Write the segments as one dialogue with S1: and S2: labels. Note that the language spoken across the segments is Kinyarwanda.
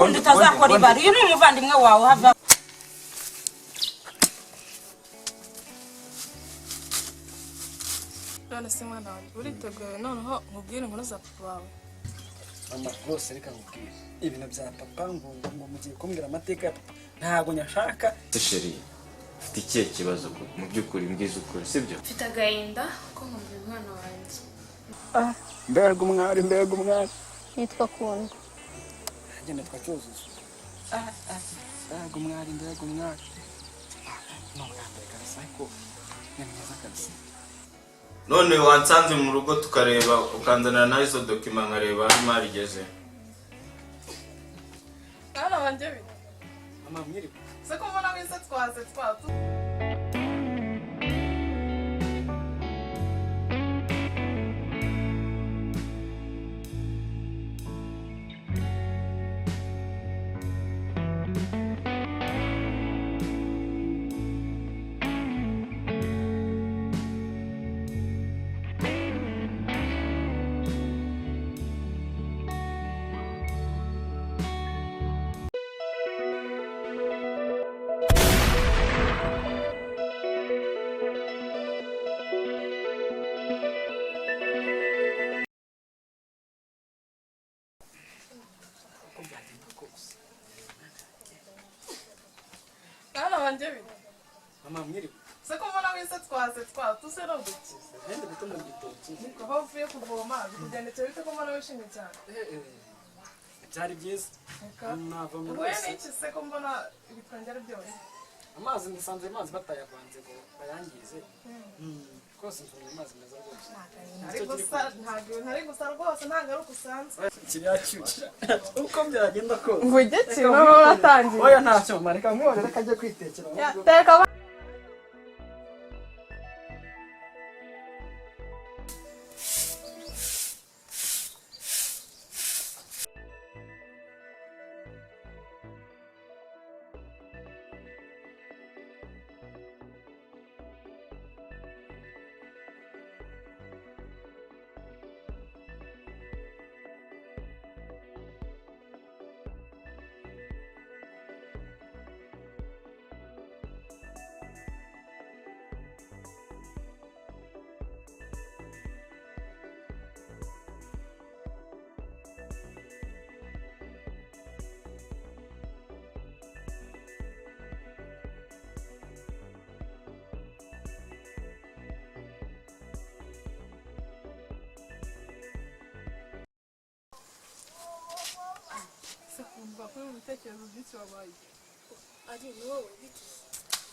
S1: kundi utazakora ibara uyu ni umuvandimwe wawe hava
S2: none se mwana wanjye uriteguye noneho nkubwire inkuru za papa wawe
S3: mama rwose reka nkubwire ibintu bya papa ngo mugiye kumbwira amateka ya papa ntabwo nyashaka
S4: sheri ufite ikihe kibazo mu by'ukuri mbwiza ukuri sibyo
S2: mfite agahinda ko nkumva umwana wanjye
S3: mbega umwari
S5: nitwa Kundwa
S3: agenda twacyuzuzo mbega umwari no mwambaye karasa ko neza kabisa
S4: none wansanze mu rugo tukareba ukanzanira na izo document nkareba aho imari igeze
S2: mwana wanjye bite
S3: mama mwiriwe
S2: se ko mbona wese twaze twatu mwana wanjye bite
S3: mama mwiriwe
S2: se ko mbona wese twaze twatu se no guki
S3: hende gutonda mu gitoki
S2: niko aho uvuye kuvoma bikugendekeye bite ko mbona wishimye cyane
S3: byari byiza nava mu
S2: uhuye n'iki se ko mbona ibitwengera byose
S3: amazi nsanze amazi batayavanze ngo bayangize rwose mvuye amazi meza rwose
S2: ntari gusa rwose ntabwo ari uko usanzwe
S3: kiriyacyukira uko byagenda kose
S2: ngo ujye kimwe watangiye
S3: oya ntacyo mareka mwihorere kajya kwitekera
S2: teka kumva ko ibitekerezo byinshi wabaye
S5: ari wowe biki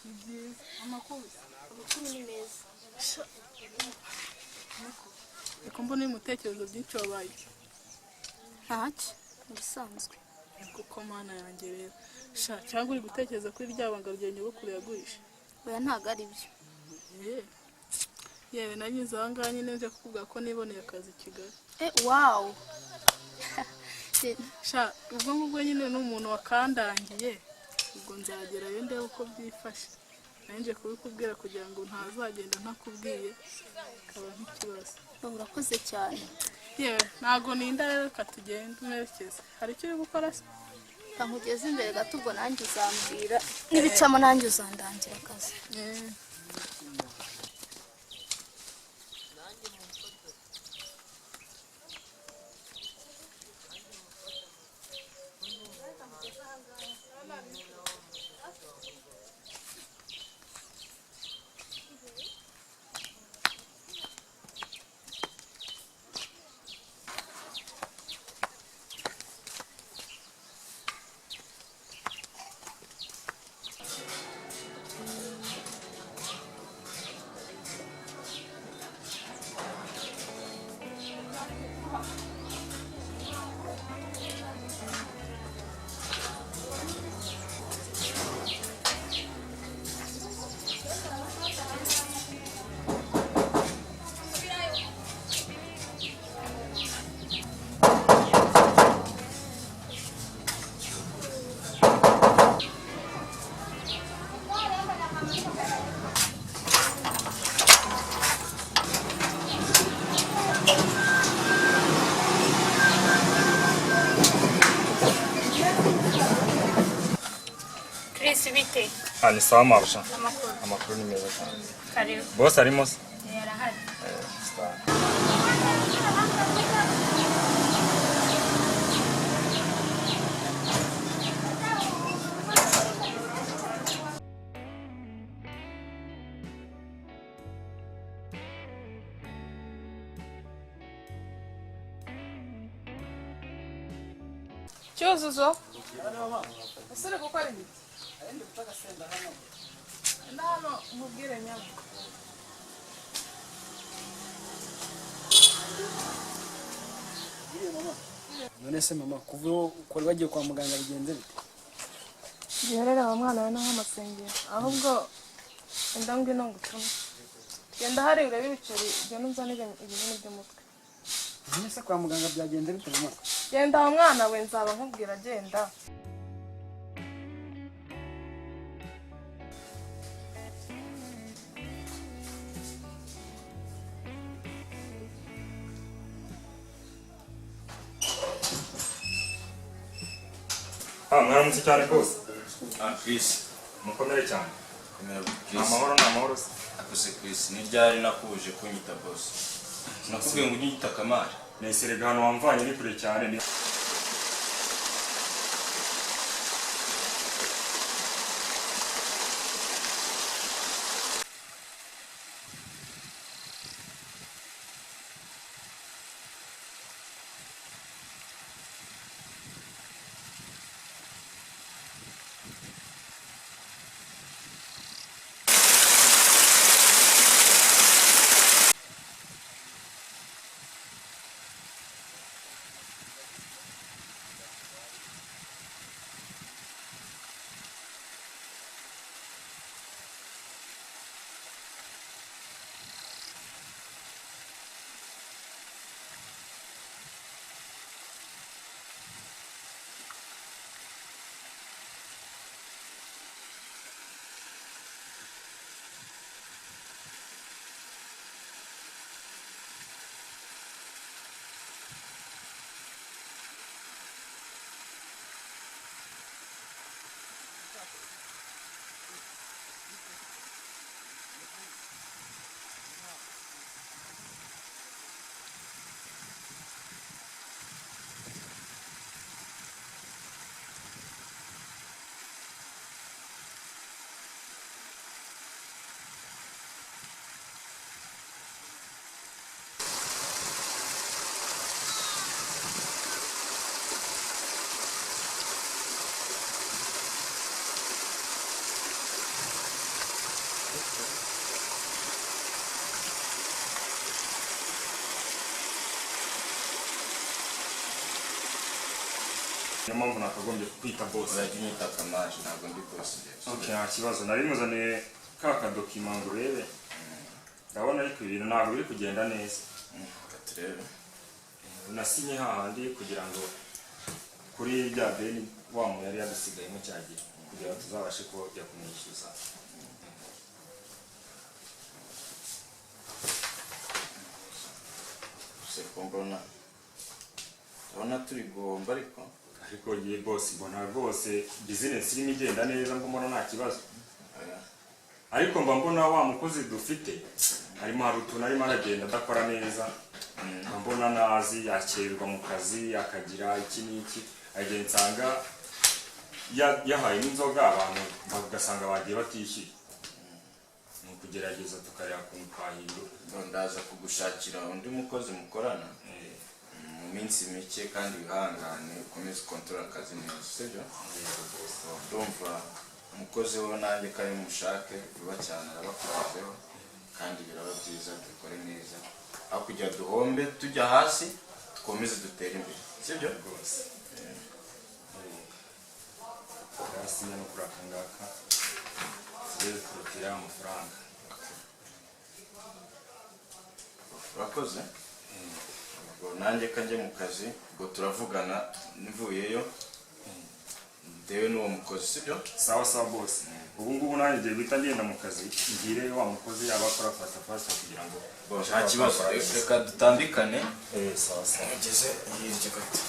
S2: ni byiza amakuru
S5: ni meza
S2: reka mbona ibitekerezo byinshi wabaye
S5: ntacyo bisanzwe
S2: kuko mana yanjye rero sha cyangwa uri gutekereza kuri rya banga rya nyogokuru yaguhishe
S5: oya ntabwo ari byo
S2: yewe nanyuze aha ngaha nyine nje kukubwira ko niboneye akazi i Kigali
S5: wawu
S2: sha ubwo ngubwo nyine n'umuntu wakandangiye ubwo nzagerayo ndebe uko byifashe nanjye kubikubwira kugira ngo ntazagenda ntakubwiye kaba nk'ikibazo
S5: urakoze cyane
S2: yewe ntago ninda rero reka tugende umerekeze hari icyo uri gukora se
S5: nkugeze imbere gato ubwo nanjye uzambwira n'ibicamo nanjye uzandangira akazi Boris bite?
S6: Ni sawa marusha.
S5: Amakuru.
S6: Amakuru ni meza cyane.
S5: Karibu.
S6: Boss arimo se?
S5: Yarahari.
S2: Cyuzuzo usire gukora iki? Ndano mubwire nyama.
S3: None se mama kuva ukora bagiye kwa muganga bigenze bite?
S2: Yerera abamwana we n'amasengero ahubwo indangwe no gutuma. Genda hari urebe ibiceri byo nuzanire ibintu by'umutwe.
S3: None se kwa muganga byagenze bite mama?
S2: Genda wa mwana we nzaba nkubwira genda.
S6: Mwaramutse cyane rwose.
S4: Chris
S6: Mukomere cyane.
S4: Chris
S6: Amahoro se.
S4: akose Chris ni ryari nakuje kunyita boss nakubwiye ngo unyita Kamari
S6: Nesere gano wamvanye ni kure cyane ni mpamvu nakagombye kwita boss.
S4: urajya unyita Kamari ntabwo ndi boss.
S6: Okay, nta kibazo. Nari muzaniye ka dokima ngo urebe. Ndabona ariko ibintu ntabwo biri kugenda neza.
S4: Katrebe
S6: Nasinye hahandi kugira ngo kuri bya beni wa muntu yari yadusigayemo cyagiye kugira ngo tuzabashe kujya kumwishyuza.
S4: se mbona turi guhomba
S6: ariko ngiye boss mbona rwose business irimo igenda neza mbona nta kibazo. Ariko mbona wa mukozi dufite harimo hari utuntu arimo aragenda adakora neza. Mbona nazi yakererwa mu kazi akagira iki n'iki agenda nsanga yahaye n'inzoga abantu bagasanga bagiye batishyuye. Ni ukugerageza tukareba ukuntu twahindura.
S4: ndaza kugushakira undi mukozi mukorana mu minsi mike kandi wihangane ukomeze kontrol akazi neza sibyo. Ndumva umukozi wo nanjye kari mushake vuba cyane arabakugezeho kandi biraba byiza dukore neza aho kujya duhombe tujya hasi dukomeze dutere imbere sibyo
S6: rwose. Yarasinya no kuraka ngaka zigeze kurutira amafaranga.
S4: urakoze ubwo nanjye kajye mu kazi ubwo turavugana nivuyeyo ndewe n'uwo mukozi sibyo.
S6: Sawa sawa boss. Ubu ngubu nanjye ngiye guhita ngenda mu kazi ngire wa mukozi abakora fast kugira ngo
S4: nta kibazo reka dutandikane.
S6: Sawa sawa.
S4: Ngeze hirya gato.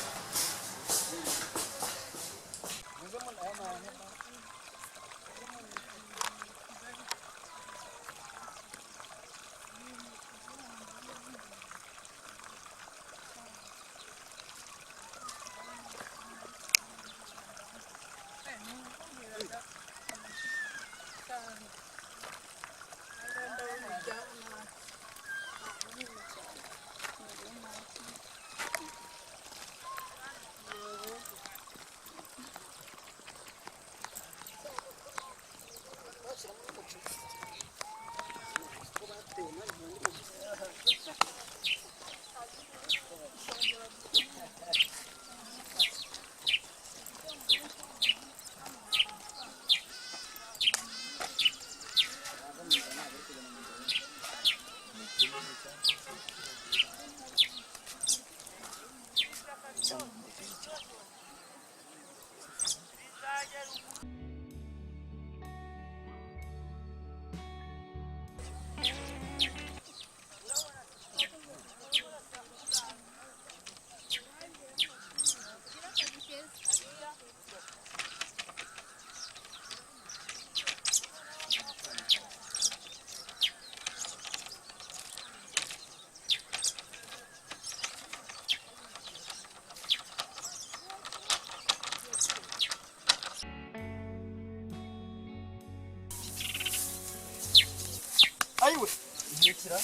S3: rekera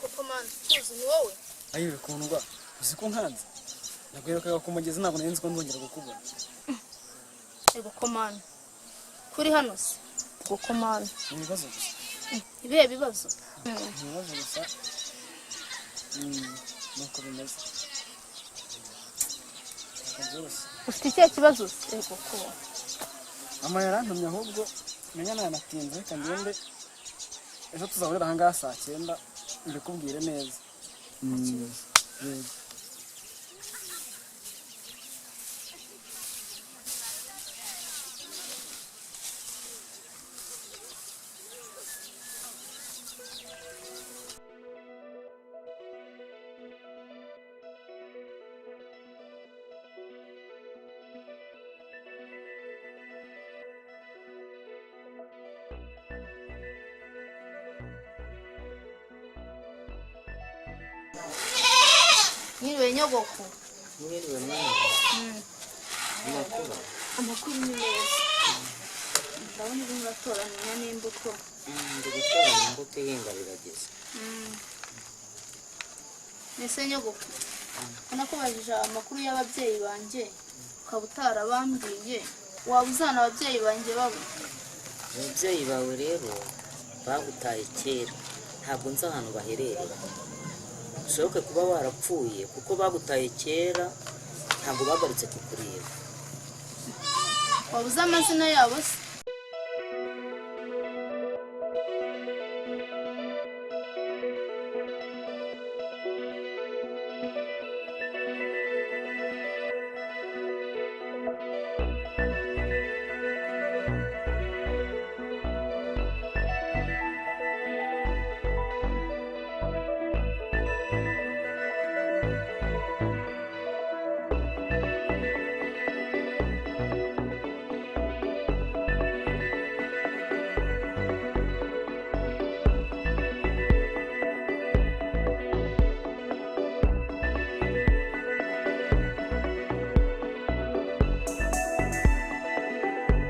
S5: koko mani tuzi ni wowe
S3: ayiwe kundwa uzi ko nkanze nakwerukaga ku mugezi ntabwo nari nzi ko nzongera kukubona
S5: koko mani kuri hano se koko mani
S3: ibibazo gusa
S5: ibihe bibazo
S3: ibibazo gusa nuko bimeze
S5: ufite ikihe kibazo se koko
S3: mama yarantumye ahubwo menya nanatinze reka ngende ejo tuzahurira ahangaha saa 9 mbikubwire neza
S5: Nyiriwe nyogoko.
S7: Mwiriwe mwana.
S5: Amakuru ni meza. Ndabona uri muratoranya n'imbuto.
S7: Ndi gutoranya imbuto ihinga birageze.
S5: Nese nyogoko. Nakubajije amakuru y'ababyeyi banje ukaba utarabambwiye waba uzana ababyeyi banje babo.
S7: Ababyeyi bawe rero bagutaye kera ntabwo nzi ahantu baherereye. Ushoboke kuba warapfuye kuko bagutaye kera ntabwo bagarutse kukureba.
S5: Waba uzi amazina yabo se?